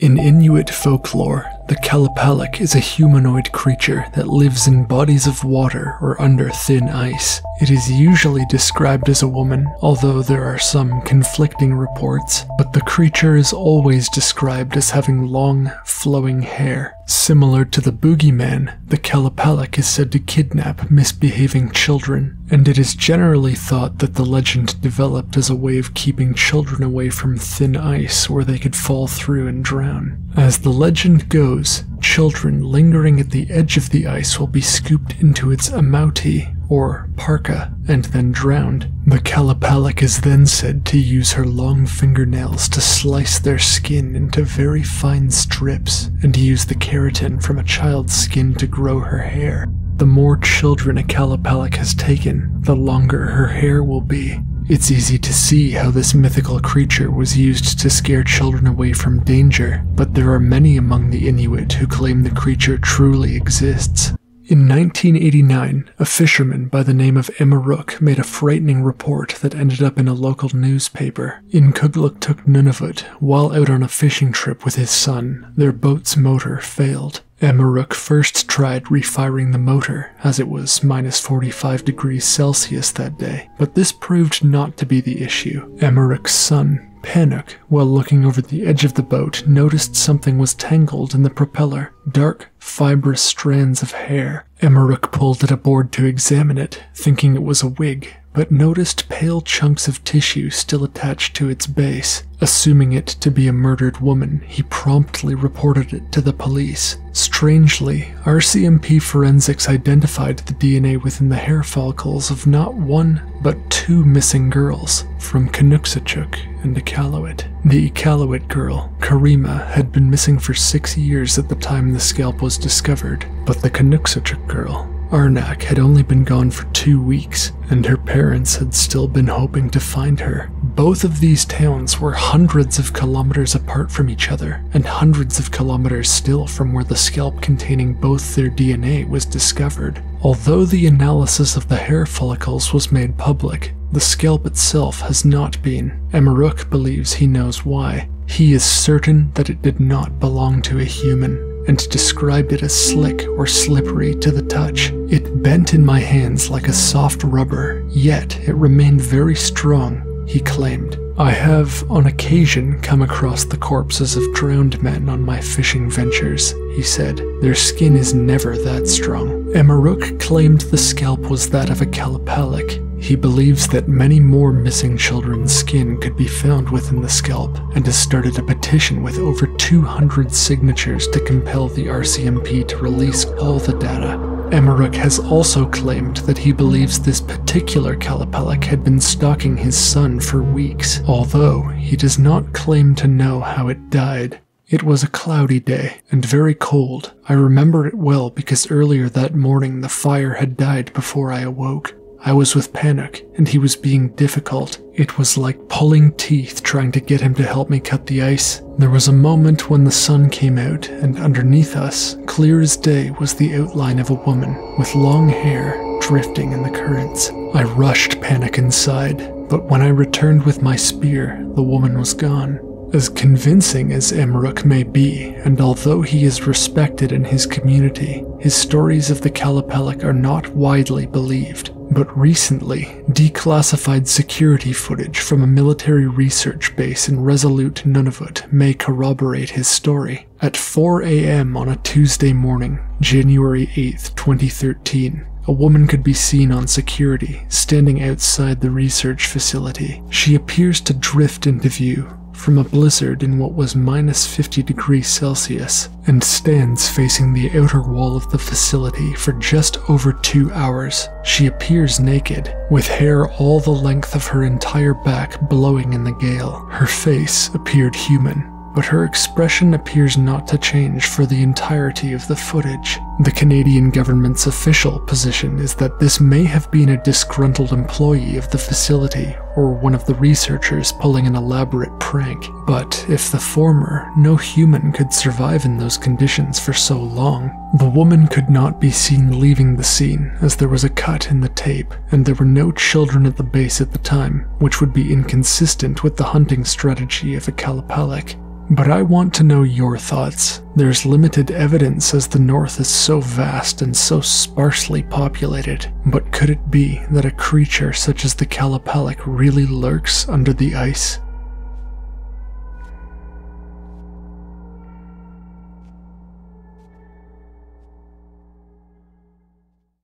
In Inuit folklore, the qalupalik is a humanoid creature that lives in bodies of water or under thin ice. It is usually described as a woman, although there are some conflicting reports, but the creature is always described as having long, flowing hair. Similar to the boogeyman, the qalupalik is said to kidnap misbehaving children, and it is generally thought that the legend developed as a way of keeping children away from thin ice where they could fall through and drown. As the legend goes, children lingering at the edge of the ice will be scooped into its amauti, or parka, and then drowned. The qalupalik is then said to use her long fingernails to slice their skin into very fine strips, and use the keratin from a child's skin to grow her hair. The more children a qalupalik has taken, the longer her hair will be. It's easy to see how this mythical creature was used to scare children away from danger, but there are many among the Inuit who claim the creature truly exists. In 1989, a fisherman by the name of Emmerich made a frightening report that ended up in a local newspaper. In Qallupilluit, while out on a fishing trip with his son, their boat's motor failed. Emmerich first tried refiring the motor, as it was minus 45 degrees Celsius that day, but this proved not to be the issue. Emmerich's son, Panic, while looking over the edge of the boat, noticed something was tangled in the propeller, dark, fibrous strands of hair. Emmerich pulled it aboard to examine it, thinking it was a wig, but noticed pale chunks of tissue still attached to its base. Assuming it to be a murdered woman, he promptly reported it to the police. Strangely, RCMP forensics identified the DNA within the hair follicles of not one, but two missing girls, from Qallupilluit and Qallupilluit. The Qallupilluit girl, Karima, had been missing for 6 years at the time the scalp was discovered, but the Qallupilluit girl, Arnak, had only been gone for 2 weeks, and her parents had still been hoping to find her. Both of these towns were hundreds of kilometers apart from each other, and hundreds of kilometers still from where the scalp containing both their DNA was discovered. Although the analysis of the hair follicles was made public, the scalp itself has not been. Emmerich believes he knows why. He is certain that it did not belong to a human, and described it as slick or slippery to the touch. It bent in my hands like a soft rubber, yet it remained very strong, he claimed. I have, on occasion, come across the corpses of drowned men on my fishing ventures, he said. Their skin is never that strong. Emmerich claimed the scalp was that of a qalupalik. He believes that many more missing children's skin could be found within the scalp, and has started a petition with over 200 signatures to compel the RCMP to release all the data. Emmerich has also claimed that he believes this particular qalupalik had been stalking his son for weeks, although he does not claim to know how it died. It was a cloudy day, and very cold. I remember it well because earlier that morning the fire had died before I awoke. I was with Panic, and he was being difficult. It was like pulling teeth trying to get him to help me cut the ice. There was a moment when the sun came out, and underneath us, clear as day, was the outline of a woman, with long hair, drifting in the currents. I rushed Panic inside, but when I returned with my spear, the woman was gone. As convincing as Emmerich may be, and although he is respected in his community, his stories of the qalupalik are not widely believed. But recently, declassified security footage from a military research base in Resolute, Nunavut may corroborate his story. At 4 a.m. on a Tuesday morning, January 8, 2013, a woman could be seen on security, standing outside the research facility. She appears to drift into view from a blizzard in what was minus 50 degrees Celsius, and stands facing the outer wall of the facility for just over 2 hours. She appears naked, with hair all the length of her entire back blowing in the gale. Her face appeared human, but her expression appears not to change for the entirety of the footage. The Canadian government's official position is that this may have been a disgruntled employee of the facility, or one of the researchers pulling an elaborate prank. But if the former, no human could survive in those conditions for so long. The woman could not be seen leaving the scene, as there was a cut in the tape, and there were no children at the base at the time, which would be inconsistent with the hunting strategy of a qalupalik. But I want to know your thoughts. There's limited evidence as the North is so vast and so sparsely populated, but could it be that a creature such as the qalupalik really lurks under the ice?